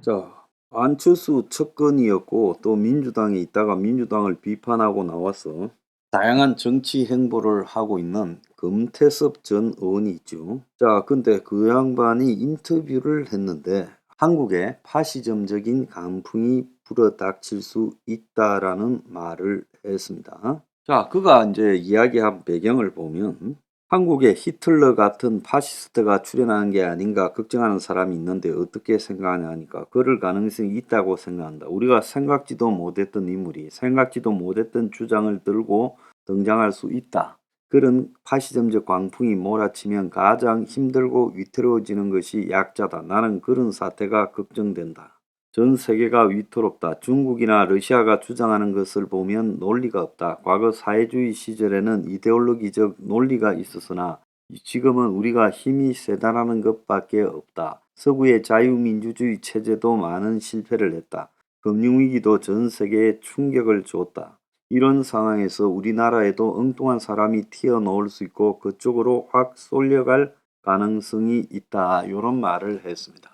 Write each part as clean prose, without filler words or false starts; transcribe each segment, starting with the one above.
자, 안철수 측근이었고 또 민주당에 있다가 민주당을 비판하고 나와서 다양한 정치 행보를 하고 있는 금태섭 전 의원이 있죠. 자, 근데 그 양반이 인터뷰를 했는데 한국에 파시즘적인 강풍이 불어닥칠 수 있다라는 말을 했습니다. 자, 그가 이제 이야기한 배경을 보면 한국에 히틀러 같은 파시스트가 출현하는 게 아닌가 걱정하는 사람이 있는데 어떻게 생각하냐니까 그럴 가능성이 있다고 생각한다. 우리가 생각지도 못했던 인물이 생각지도 못했던 주장을 들고 등장할 수 있다. 그런 파시즘적 광풍이 몰아치면 가장 힘들고 위태로워지는 것이 약자다. 나는 그런 사태가 걱정된다. 전 세계가 위태롭다. 중국이나 러시아가 주장하는 것을 보면 논리가 없다. 과거 사회주의 시절에는 이데올로기적 논리가 있었으나 지금은 우리가 힘이 세다라는 것밖에 없다. 서구의 자유민주주의 체제도 많은 실패를 했다. 금융위기도 전 세계에 충격을 줬다. 이런 상황에서 우리나라에도 엉뚱한 사람이 튀어나올 수 있고 그쪽으로 확 쏠려갈 가능성이 있다. 이런 말을 했습니다.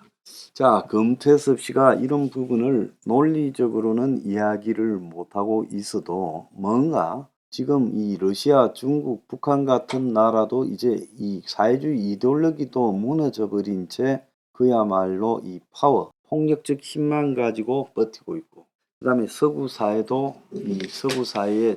자, 금태섭 씨가 이런 부분을 논리적으로는 이야기를 못하고 있어도 뭔가 지금 이 러시아, 중국, 북한 같은 나라도 이제 이 사회주의 이데올로기도 무너져 버린 채 그야말로 이 파워, 폭력적 힘만 가지고 버티고 있고 그다음에 서구 사회도 이 서구 사회의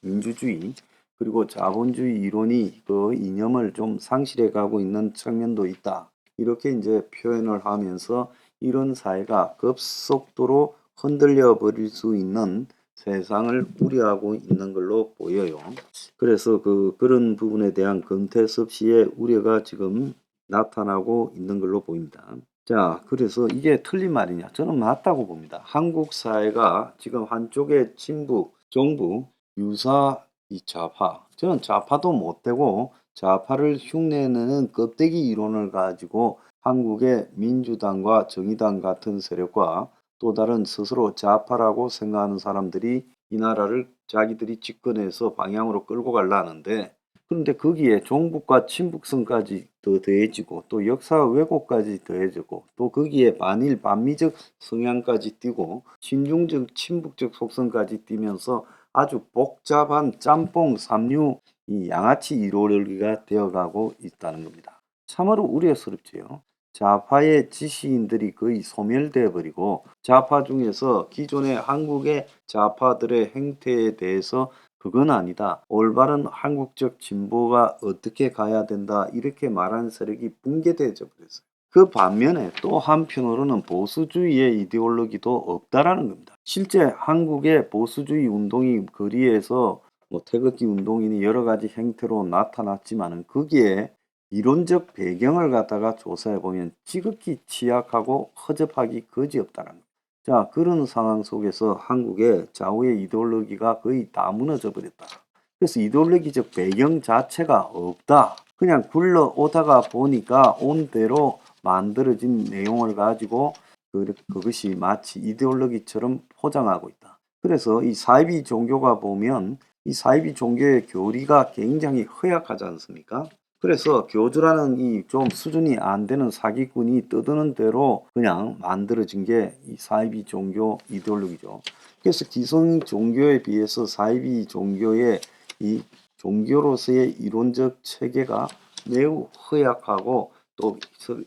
자유민주주의 그리고 자본주의 이론이 그 이념을 좀 상실해 가고 있는 측면도 있다. 이렇게 이제 표현을 하면서 이런 사회가 급속도로 흔들려 버릴 수 있는 세상을 우려하고 있는 걸로 보여요. 그래서 그런 부분에 대한 금태섭 씨의 우려가 지금 나타나고 있는 걸로 보입니다. 자, 그래서 이게 틀린 말이냐? 저는 맞다고 봅니다. 한국 사회가 지금 한쪽의 친북, 정부, 유사, 이 좌파. 저는 좌파도 못 되고 좌파를 흉내내는 껍데기 이론을 가지고 한국의 민주당과 정의당 같은 세력과 또 다른 스스로 좌파라고 생각하는 사람들이 이 나라를 자기들이 집권해서 방향으로 끌고 가려는데 그런데 거기에 종북과 친북성까지 더 더해지고 또 역사 왜곡까지 더해지고 또 거기에 반일 반미적 성향까지 띄고 친중적 친북적 속성까지 띄면서 아주 복잡한 짬뽕 삼류 이 양아치 이로르기가 되어가고 있다는 겁니다. 참으로 우려스럽지요. 좌파의 지시인들이 거의 소멸되어 버리고 좌파 중에서 기존의 한국의 좌파들의 행태에 대해서 그건 아니다. 올바른 한국적 진보가 어떻게 가야 된다. 이렇게 말하는 세력이 붕괴되어 버렸어요. 그 반면에 또 한편으로는 보수주의의 이데올로기도 없다라는 겁니다. 실제 한국의 보수주의 운동이 거리에서 뭐 태극기 운동이니 여러 가지 형태로 나타났지만은 거기에 이론적 배경을 갖다가 조사해 보면 지극히 취약하고 허접하기 그지없다는 겁니다. 자, 그런 상황 속에서 한국의 좌우의 이데올로기가 거의 다 무너져 버렸다. 그래서 이데올로기적 배경 자체가 없다. 그냥 굴러오다가 보니까 온 대로 만들어진 내용을 가지고 그것이 마치 이데올로기처럼 포장하고 있다. 그래서 이 사이비 종교가 보면 이 사이비 종교의 교리가 굉장히 허약하지 않습니까? 그래서 교주라는 이 좀 수준이 안 되는 사기꾼이 떠드는 대로 그냥 만들어진 게 이 사이비 종교 이데올로기죠. 그래서 기성 종교에 비해서 사이비 종교의 이 종교로서의 이론적 체계가 매우 허약하고 또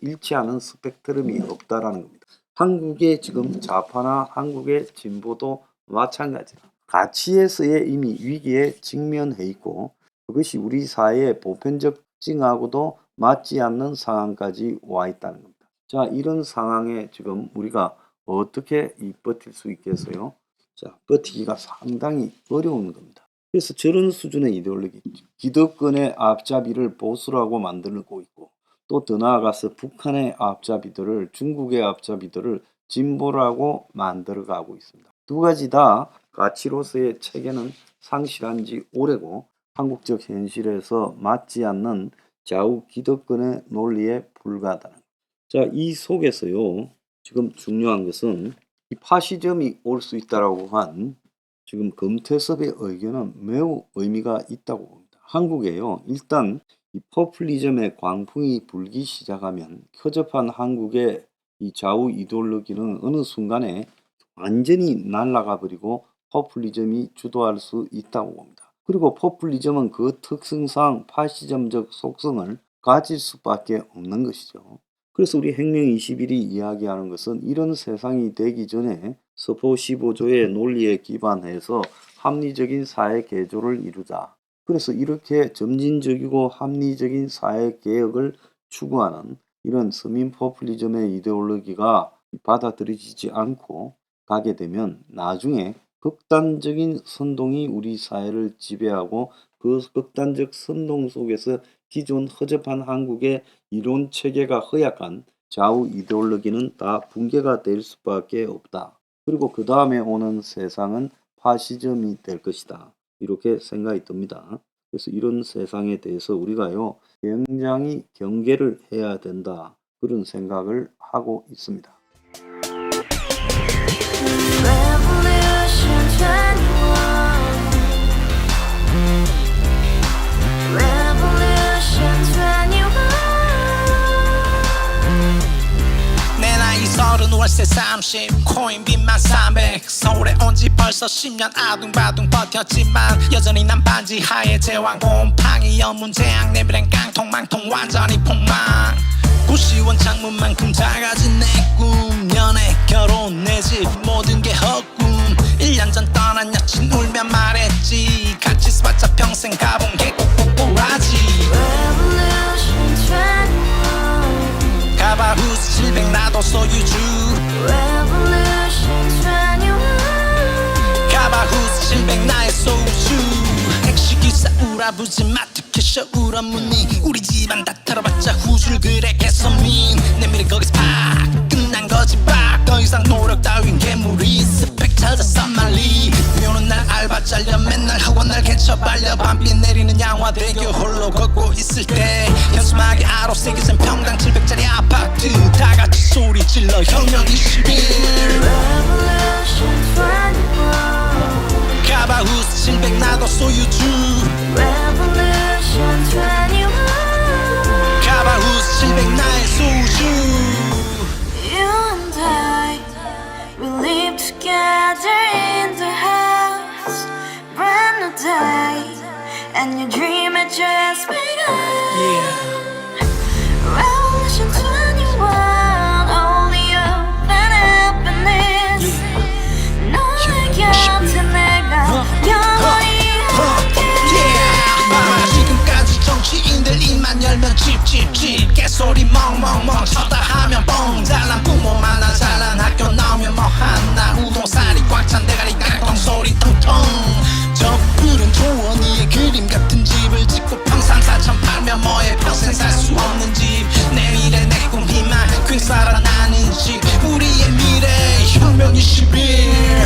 일치하는 스펙트럼이 없다라는 겁니다. 한국의 지금 좌파나 한국의 진보도 마찬가지다. 가치에서의 이미 위기에 직면해 있고 그것이 우리 사회의 보편적 특징하고도 맞지 않는 상황까지 와 있다는 겁니다. 자, 이런 상황에 지금 우리가 어떻게 버틸 수 있겠어요? 자, 버티기가 상당히 어려운 겁니다. 그래서 저런 수준의 이데올로기, 기득권의 앞잡이를 보수라고 만들고 있고 또 더 나아가서 북한의 앞잡이들을 중국의 앞잡이들을 진보라고 만들어가고 있습니다. 두 가지 다 가치로서의 체계는 상실한 지 오래고 한국적 현실에서 맞지 않는 좌우 기득권의 논리에 불과하다는 것. 자, 이 속에서요. 지금 중요한 것은 이 파시즘이 올 수 있다라고 한 지금 금태섭의 의견은 매우 의미가 있다고 봅니다. 한국에요. 일단 이 포퓰리즘의 광풍이 불기 시작하면 허접한 한국의 이 좌우 이데올로기는 어느 순간에 완전히 날아가 버리고 포퓰리즘이 주도할 수 있다고 봅니다. 그리고 포퓰리즘은 그 특성상 파시즘적 속성을 가질 수밖에 없는 것이죠. 그래서 우리 혁명 21이 이야기하는 것은 이런 세상이 되기 전에 서포 15조의 논리에 기반해서 합리적인 사회 개조를 이루자. 그래서 이렇게 점진적이고 합리적인 사회 개혁을 추구하는 이런 서민 포퓰리즘의 이데올로기가 받아들여지지 않고 가게 되면 나중에 극단적인 선동이 우리 사회를 지배하고 그 극단적 선동 속에서 기존 허접한 한국의 이론 체계가 허약한 좌우 이데올로기는 다 붕괴가 될 수밖에 없다. 그리고 그 다음에 오는 세상은 파시즘이 될 것이다. 이렇게 생각이 듭니다. 그래서 이런 세상에 대해서 우리가요, 굉장히 경계를 해야 된다. 그런 생각을 하고 있습니다. Revolution 21. Revolution 21. 내 나이 30 월세 30 코인 빚만 300 서울에 온 지 벌써 10년 아둥바둥 버텼지만 여전히 난 반지 하에 제왕 곰팡이 연문제약 내 미래는 깡통망통 완전히 폭망 고시원 창문만큼 작아진 내 꿈 연애 결혼 내 집 모든 게 헛꿈 1년 전 떠난 여친 울며 말했지 같이 써봤자 평생 가본 게 꼭꼭꼬라지 Revolution 21. 가발 후스 700 나도 소유주 Revolution 21. 가발 후스 700 나의 소주 택시기사 우라부지 마트 캐셔 울어무니 우리 집안 다 털어봤자 후줄 그래 개선민 내 미래 거기서 팍 끝난 거지 팍 더 이상 노력 따윈 괴물이 스펙 찾아서 말리 비오는 날 알바 잘려 맨날 학원 날 개쳐 발려 밤비 내리는 양화대교 홀로 걷고 있을 때 현수막에 아로 새겨진 평당 700짜리 아파트 다같이 소리 질러 혁명 21 Revolution 21. 가발 후스 700 나도 소유주 Revolution 21. 가발 후스 700 나의 소주 You and I, we live together in the house. Brand new day, and your dream had just begun. Yeah. Revolution 21, only open happiness. 너의 곁에 내가 영원히 Yeah. 지금까지 정치인들 입만 열면 찝찝찝 개소리 멍멍멍 쳤다 하면 뻥 잘난 부모 만나 잘난 학교 나오면 뭐 하나 우동살이 꽉 찬 대가리 깡통 소리 통통 저 푸른 조원이의 그림 같은 집을 짓고 평상사천 팔면 뭐해 평생 살 수 없는 집 내 미래 내 꿈 희망 퀵 살아나는 집 우리의 미래 혁명 21